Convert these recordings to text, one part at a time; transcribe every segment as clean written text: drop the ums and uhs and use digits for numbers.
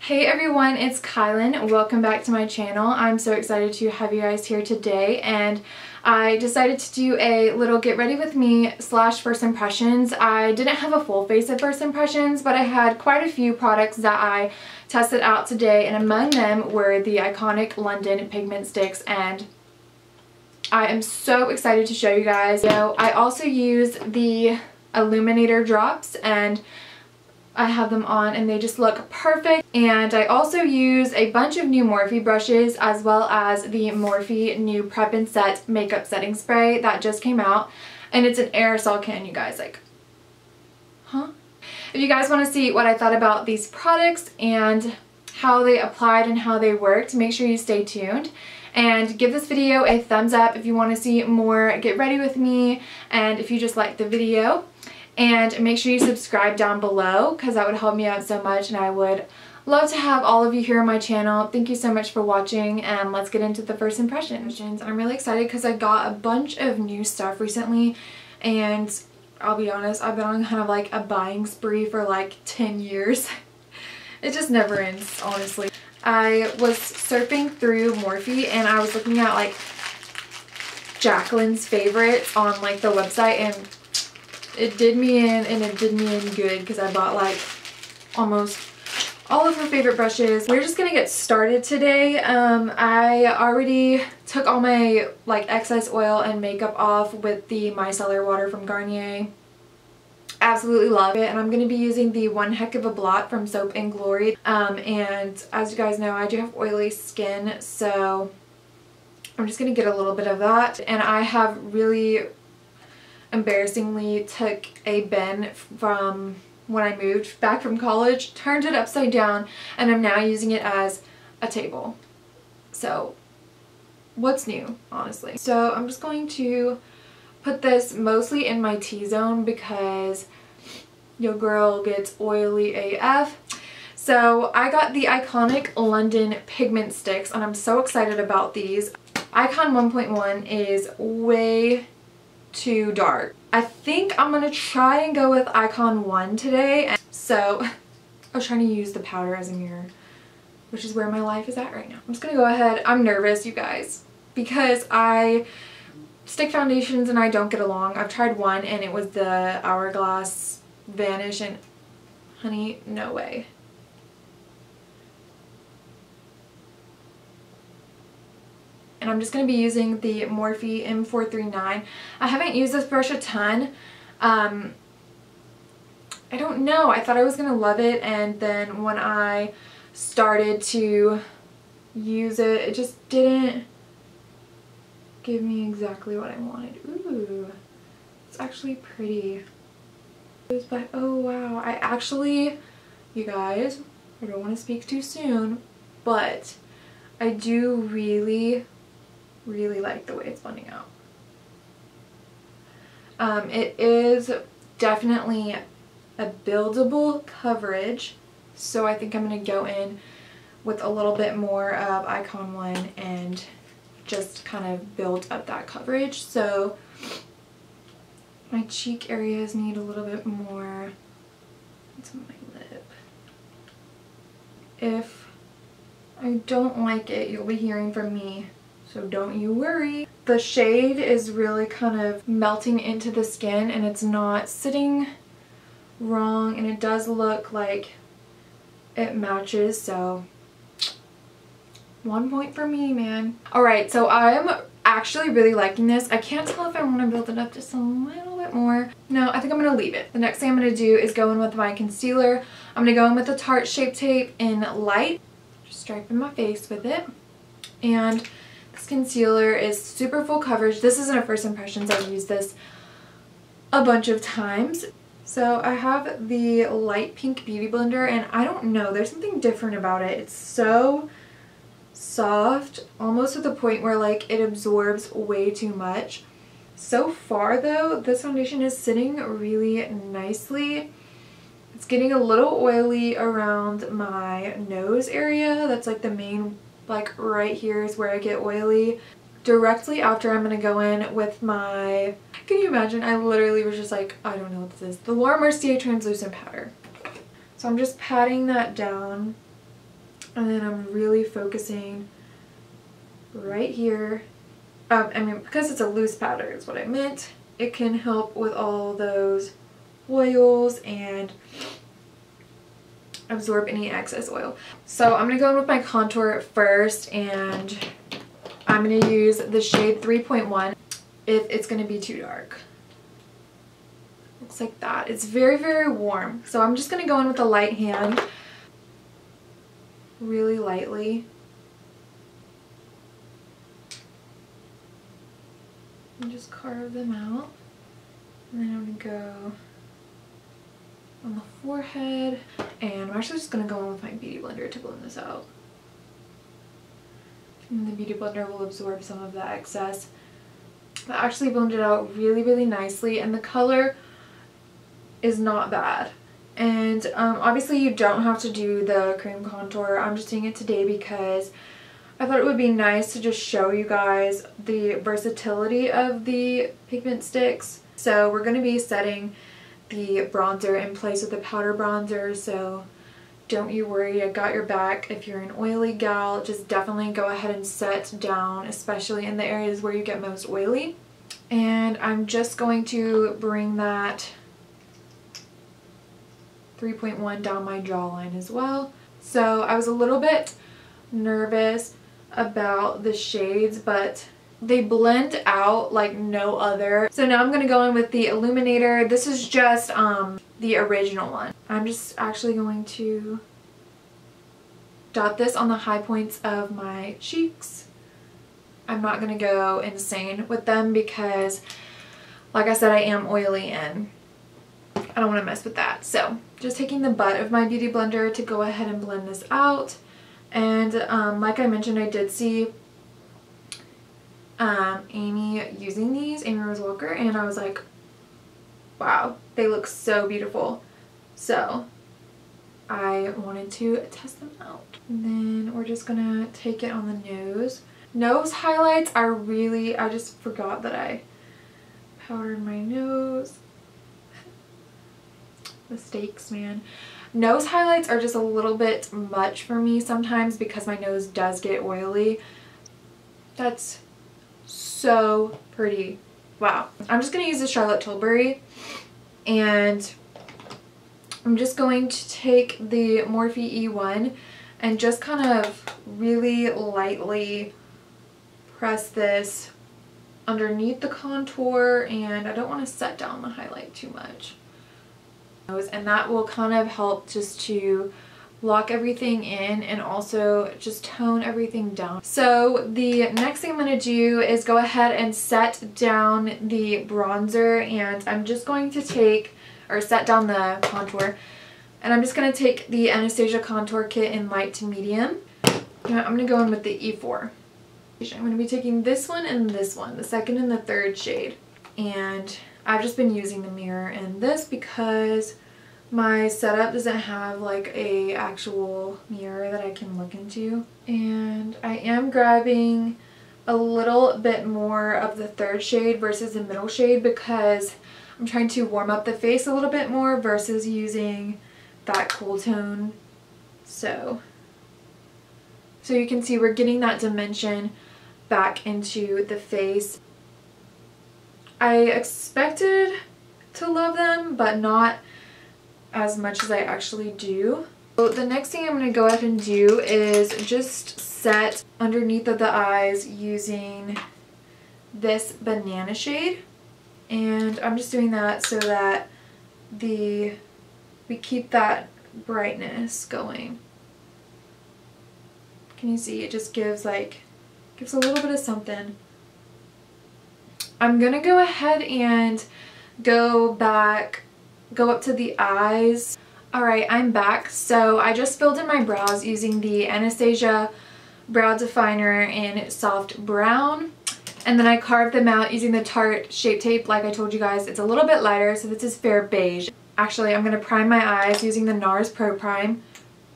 Hey everyone, it's Kylan. Welcome back to my channel. I'm so excited to have you guys here today, and I decided to do a little get ready with me slash first impressions. I didn't have a full face of first impressions, but I had quite a few products that I tested out today, and among them were the iconic London pigment sticks, and I am so excited to show you guys. I also use the Illuminator drops, and I have them on and they just look perfect. And I also use a bunch of new Morphe brushes, as well as the Morphe new Prep and Set makeup setting spray that just came out, and it's an aerosol can, you guys. Like, huh? If you guys want to see what I thought about these products and how they applied and how they worked, make sure you stay tuned. And give this video a thumbs up if you want to see more Get Ready With Me, and if you just liked the video. And make sure you subscribe down below, because that would help me out so much, and I would love to have all of you here on my channel. Thank you so much for watching, and let's get into the first impressions. I'm really excited because I got a bunch of new stuff recently, and I'll be honest, I've been on kind of like a buying spree for like 10 years. It just never ends, honestly. I was surfing through Morphe and I was looking at like Jacqueline's favorites on like the website, and it did me in, and it did me in good, because I bought like almost all of her favorite brushes. We're just gonna get started today. I already took all my like excess oil and makeup off with the micellar water from Garnier. Absolutely love it, and I'm going to be using the One Heck of a Blot from Soap and Glory. And as you guys know, I do have oily skin, so I'm just going to get a little bit of that. And I have really embarrassingly took a bin from when I moved back from college, turned it upside down, and I'm now using it as a table. So what's new, honestly? So I'm just going to put this mostly in my T-zone because your girl gets oily AF. So I got the iconic London pigment sticks, and I'm so excited about these. Icon 1.1 is way too dark. I think I'm gonna try and go with Icon 1 today. So I was trying to use the powder as a mirror, which is where my life is at right now. I'm just gonna go ahead. I'm nervous, you guys, because I stick foundations and I don't get along. I've tried one and it was the Hourglass Vanish, and honey, no way. And I'm just going to be using the Morphe M439. I haven't used this brush a ton. I don't know. I thought I was going to love it, and then when I started to use it, it just didn't give me exactly what I wanted. Ooh, it's actually pretty. But oh wow, I actually, you guys, I don't want to speak too soon, but I do really like the way it's blending out. It is definitely a buildable coverage, so I think I'm going to go in with a little bit more of Icon 1 and just kind of build up that coverage. So my cheek areas need a little bit more into my lip. If I don't like it, you'll be hearing from me, so don't you worry. The shade is really kind of melting into the skin, and it's not sitting wrong, and it does look like it matches, so 1 point for me, man. Alright, so I'm actually really liking this. I can't tell if I want to build it up just a little bit more. No, I think I'm going to leave it. The next thing I'm going to do is go in with my concealer. I'm going to go in with the Tarte Shape Tape in Light. Just striping my face with it. And this concealer is super full coverage. This isn't a first impressions. I've used this a bunch of times. So I have the light pink beauty blender, and I don't know, there's something different about it. It's so soft, almost to the point where like it absorbs way too much. So far though, this foundation is sitting really nicely. It's getting a little oily around my nose area. That's like the main, like right here is where I get oily. Directly after, I'm going to go in with my, can you imagine, I literally was just like, I don't know what this is, the Laura Mercier translucent powder. So I'm just patting that down And then I'm really focusing right here. I mean, because it's a loose powder is what I meant. It can help with all those oils and absorb any excess oil. So I'm going to go in with my contour first, and I'm going to use the shade 3.1 if it's going to be too dark. Looks like that. It's very, very warm. So I'm just going to go in with a light hand, really lightly. And just carve them out. And then I'm going to go on the forehead. And I'm actually just going to go in with my Beauty Blender to blend this out. And the Beauty Blender will absorb some of that excess. That actually blended out really, really nicely. And the color is not bad. And obviously you don't have to do the cream contour. I'm just doing it today because I thought it would be nice to just show you guys the versatility of the pigment sticks. So we're going to be setting the bronzer in place with the powder bronzer, so don't you worry, I got your back. If you're an oily gal, just definitely go ahead and set down, especially in the areas where you get most oily. And I'm just going to bring that 3.1 down my jawline as well. So I was a little bit nervous about the shades, but they blend out like no other. So now I'm going to go in with the Illuminator. This is just the original one. I'm just actually going to dot this on the high points of my cheeks. I'm not going to go insane with them because, like I said, I am oily and I don't want to mess with that. So just taking the butt of my Beauty Blender to go ahead and blend this out. And like I mentioned, I did see Amy using these, Amy Rose Walker, and I was like, wow, they look so beautiful. So I wanted to test them out. And then we're just gonna take it on the nose. Nose highlights are really, I just forgot that I powdered my nose. Mistakes, man. Nose highlights are just a little bit much for me sometimes because my nose does get oily. That's so pretty. Wow. I'm just going to use the Charlotte Tilbury, and I'm just going to take the Morphe E1 and just kind of really lightly press this underneath the contour, and I don't want to set down the highlight too much. And that will kind of help just to lock everything in and also just tone everything down. So the next thing I'm going to do is go ahead and set down the bronzer, and I'm just going to take, or set down the contour, and I'm just going to take the Anastasia contour kit in light to medium. And I'm going to go in with the E4. I'm going to be taking this one and this one, the second and the third shade. And I've just been using the mirror in this because my setup doesn't have like a actual mirror that I can look into. And I am grabbing a little bit more of the third shade versus the middle shade because I'm trying to warm up the face a little bit more versus using that cool tone. So you can see we're getting that dimension back into the face. I expected to love them, but not as much as I actually do. So the next thing I'm going to go ahead and do is just set underneath of the eyes using this banana shade. And I'm just doing that so that we keep that brightness going. Can you see? It just gives a little bit of something. I'm gonna go ahead and go up to the eyes. Alright, I'm back. So I just filled in my brows using the Anastasia Brow Definer in Soft Brown. And then I carved them out using the Tarte Shape Tape. Like I told you guys, it's a little bit lighter, so this is Fair Beige. Actually, I'm going to prime my eyes using the NARS Pro-prime.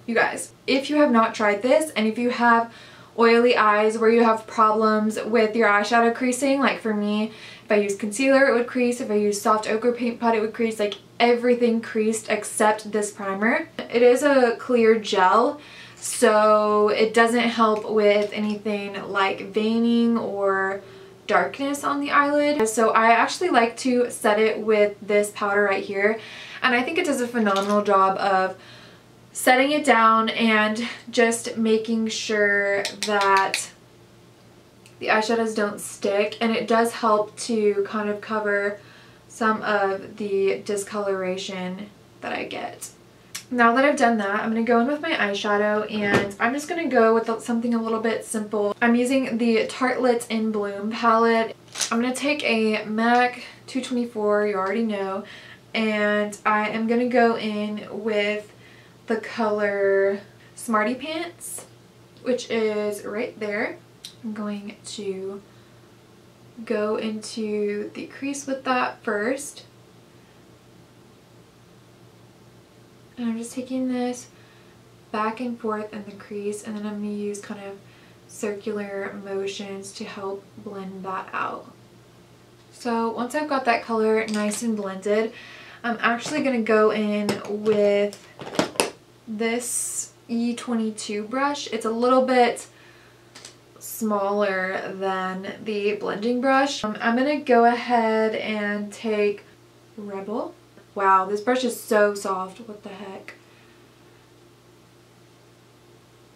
You guys, if you have not tried this, and if you have oily eyes where you have problems with your eyeshadow creasing, like for me, if I use concealer it would crease, if I use soft ochre paint pot it would crease, like everything creased except this primer. It is a clear gel, so it doesn't help with anything like veining or darkness on the eyelid. So I actually like to set it with this powder right here, and I think it does a phenomenal job of setting it down and just making sure that the eyeshadows don't stick, and it does help to kind of cover some of the discoloration that I get. Now that I've done that, I'm going to go in with my eyeshadow, and I'm just going to go with something a little bit simple. I'm using the Tartelette in Bloom palette. I'm going to take a MAC 224, you already know, and I am going to go in with the color Smarty Pants, which is right there. I'm going to go into the crease with that first. And I'm just taking this back and forth in the crease, and then I'm going to use kind of circular motions to help blend that out. So once I've got that color nice and blended, I'm actually going to go in with this E22 brush. It's a little bit smaller than the blending brush. I'm going to go ahead and take Rebel. Wow, this brush is so soft. What the heck?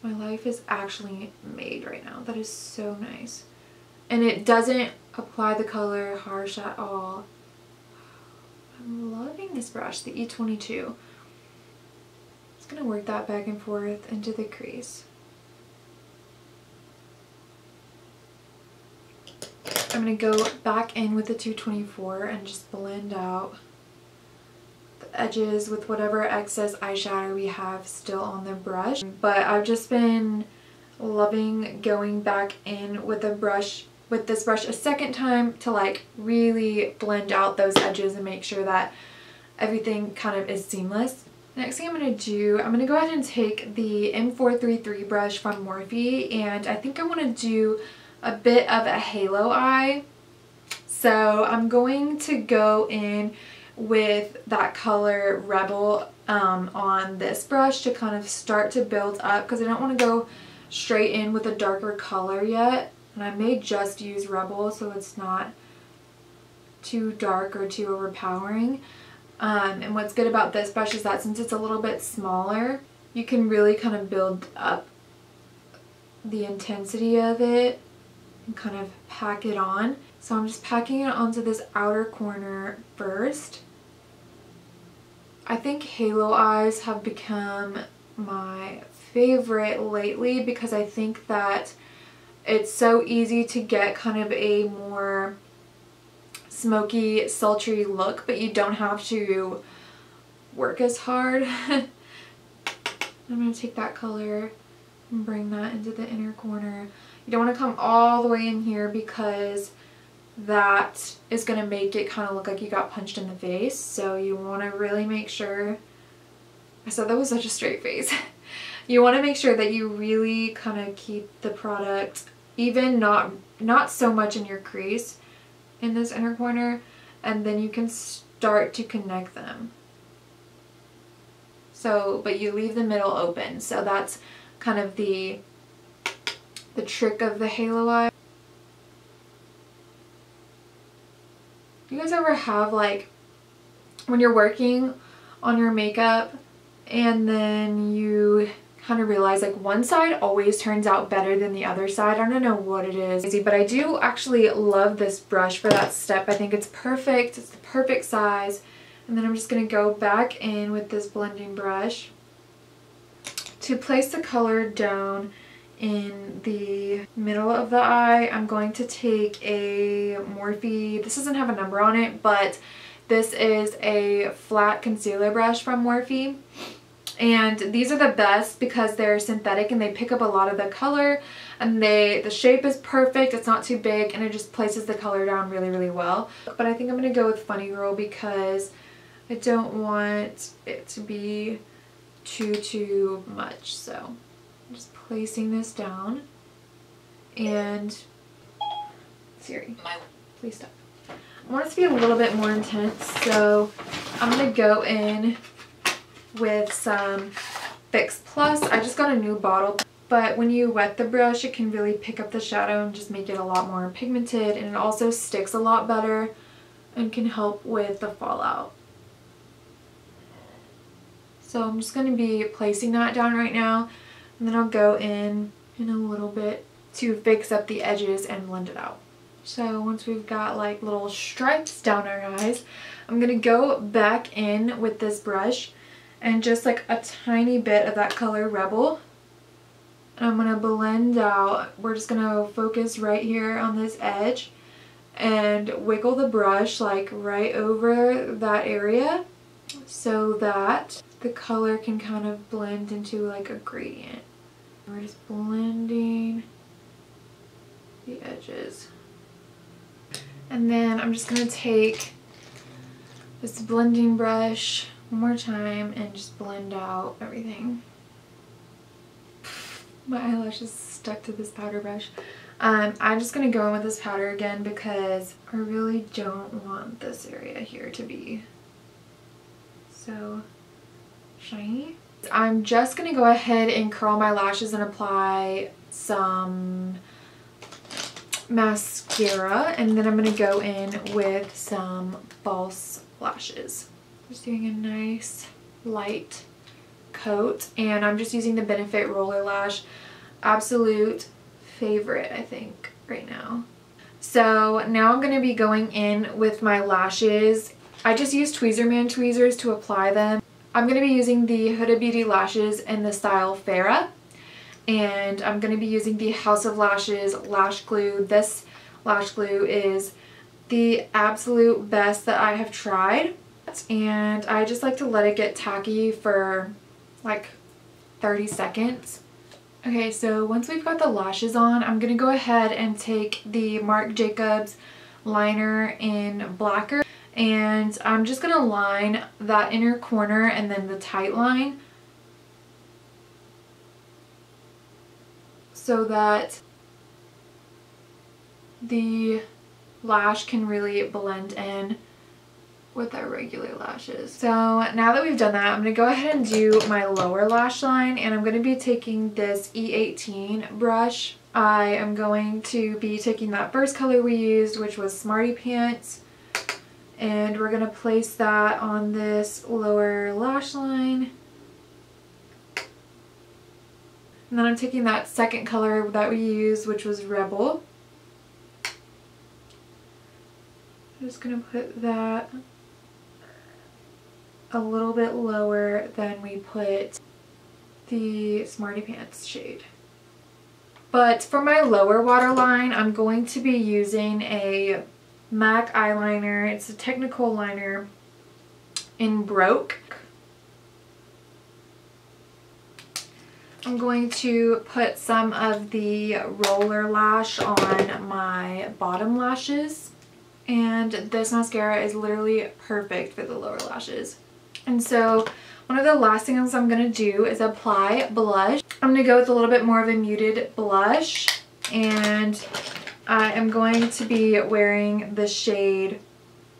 My life is actually made right now. That is so nice. And it doesn't apply the color harsh at all. I'm loving this brush, the E22. Just going to work that back and forth into the crease. I'm going to go back in with the 224 and just blend out the edges with whatever excess eyeshadow we have still on the brush. But I've just been loving going back in with this brush a second time to like really blend out those edges and make sure that everything kind of is seamless. Next thing I'm going to do, I'm going to go ahead and take the M433 brush from Morphe, and I think I want to do a bit of a halo eye. So I'm going to go in with that color Rebel on this brush to kind of start to build up, because I don't want to go straight in with a darker color yet. And I may just use Rebel so it's not too dark or too overpowering. And what's good about this brush is that since it's a little bit smaller, you can really kind of build up the intensity of it and kind of pack it on. So I'm just packing it onto this outer corner first. I think halo eyes have become my favorite lately because I think that it's so easy to get kind of a more smoky, sultry look, but you don't have to work as hard. I'm going to take that color and bring that into the inner corner. You don't want to come all the way in here because that is going to make it kind of look like you got punched in the face. So you want to really make sure, I said that was such a straight face. You want to make sure that you really kind of keep the product even, not so much in your crease in this inner corner, and then you can start to connect them. So, but you leave the middle open. So that's kind of the trick of the halo eye. Do you guys ever have, like, when you're working on your makeup and then you kind of realize like one side always turns out better than the other side? I don't know what it is, but I do actually love this brush for that step. I think it's perfect. It's the perfect size. And then I'm just going to go back in with this blending brush to place the color down in the middle of the eye. I'm going to take a Morphe, this doesn't have a number on it, but this is a flat concealer brush from Morphe. And these are the best because they're synthetic and they pick up a lot of the color, and the shape is perfect, it's not too big, and it just places the color down really, really well. But I think I'm going to go with Funny Girl because I don't want it to be too much. So I'm just placing this down, and Siri, please stop. I want it to be a little bit more intense, so I'm going to go in with some Fix Plus. I just got a new bottle, but when you wet the brush, it can really pick up the shadow and just make it a lot more pigmented, and it also sticks a lot better and can help with the fallout. So I'm just going to be placing that down right now, and then I'll go in a little bit to fix up the edges and blend it out. So once we've got like little stripes down our eyes, I'm going to go back in with this brush and just like a tiny bit of that color Rebel. And I'm going to blend out. We're just going to focus right here on this edge and wiggle the brush like right over that area so that the color can kind of blend into like a gradient. We're just blending the edges. And then I'm just going to take this blending brush one more time and just blend out everything. My eyelashes stuck to this powder brush. I'm just going to go in with this powder again because I really don't want this area here to be so shiny. I'm just going to go ahead and curl my lashes and apply some mascara, and then I'm going to go in with some false lashes. Just doing a nice light coat, and I'm just using the Benefit Roller Lash. Absolute favorite, I think, right now. So now I'm going to be going in with my lashes. I just use Tweezerman tweezers to apply them. I'm going to be using the Huda Beauty lashes in the style Farrah. And I'm going to be using the House of Lashes Lash Glue. This lash glue is the absolute best that I have tried. And I just like to let it get tacky for like 30 seconds. Okay, so once we've got the lashes on, I'm going to go ahead and take the Marc Jacobs liner in Blacker. And I'm just going to line that inner corner and then the tight line, so that the lash can really blend in with our regular lashes. So now that we've done that, I'm going to go ahead and do my lower lash line, and I'm going to be taking this E18 brush. I am going to be taking that first color we used, which was Smarty Pants, and we're going to place that on this lower lash line. And then I'm taking that second color that we used, which was Rebel. I'm just going to put that a little bit lower than we put the Smarty Pants shade. But for my lower waterline, I'm going to be using a MAC eyeliner. It's a technical liner in Broke. I'm going to put some of the Roller Lash on my bottom lashes, and this mascara is literally perfect for the lower lashes. And so one of the last things I'm going to do is apply blush. I'm going to go with a little bit more of a muted blush, and I am going to be wearing the shade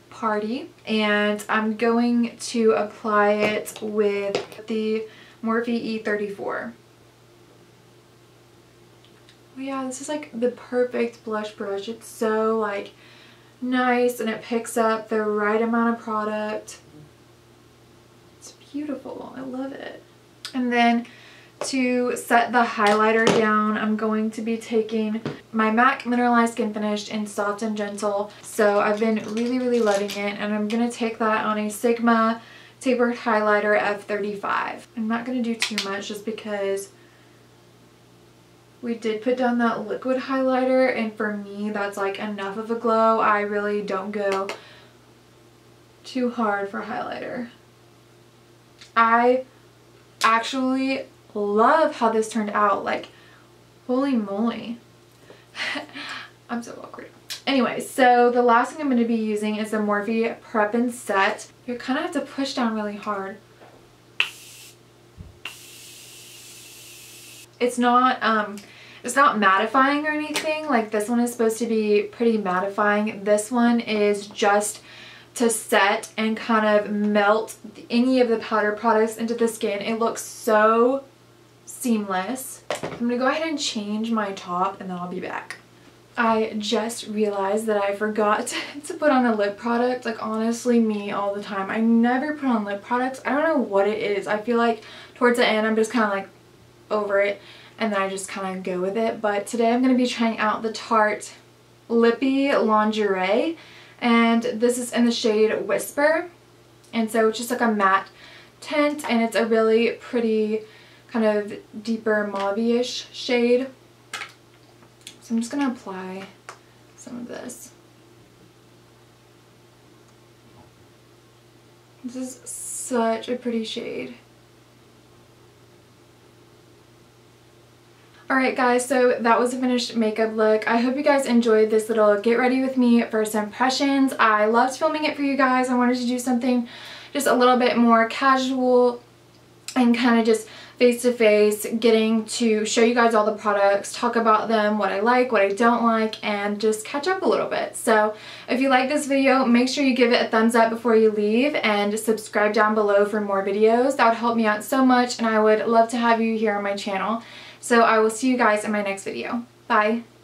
Party, and I'm going to apply it with the Morphe E34. Yeah, this is like the perfect blush brush. It's so like nice, and it picks up the right amount of product. It's beautiful. I love it. And then to set the highlighter down, I'm going to be taking my MAC Mineralize Skinfinish in Soft and Gentle. So I've been really loving it, and I'm going to take that on a Sigma Tapered highlighter F35. I'm not going to do too much just because we did put down that liquid highlighter, and for me that's like enough of a glow. I really don't go too hard for highlighter. I actually love how this turned out. Like, holy moly. I'm so awkward. Anyway, so the last thing I'm going to be using is the Morphe Prep and Set. You kind of have to push down really hard. It's not mattifying or anything. Like, this one is supposed to be pretty mattifying. This one is just to set and kind of melt any of the powder products into the skin. It looks so seamless. I'm going to go ahead and change my top and then I'll be back. I just realized that I forgot to put on a lip product. Like, honestly, me all the time. I never put on lip products. I don't know what it is. I feel like towards the end I'm just kind of like over it and then I just kind of go with it. But today I'm going to be trying out the Tarte Lippy Lingerie, and this is in the shade Whisper, and so it's just like a matte tint and it's a really pretty kind of deeper mauve-ish shade. So I'm just going to apply some of this. This is such a pretty shade. Alright guys, so that was a finished makeup look. I hope you guys enjoyed this little get ready with me first impressions. I loved filming it for you guys. I wanted to do something just a little bit more casual and kind of just face-to-face, getting to show you guys all the products, talk about them, what I like, what I don't like, and just catch up a little bit. So if you like this video, make sure you give it a thumbs up before you leave and subscribe down below for more videos. That would help me out so much and I would love to have you here on my channel. So I will see you guys in my next video. Bye!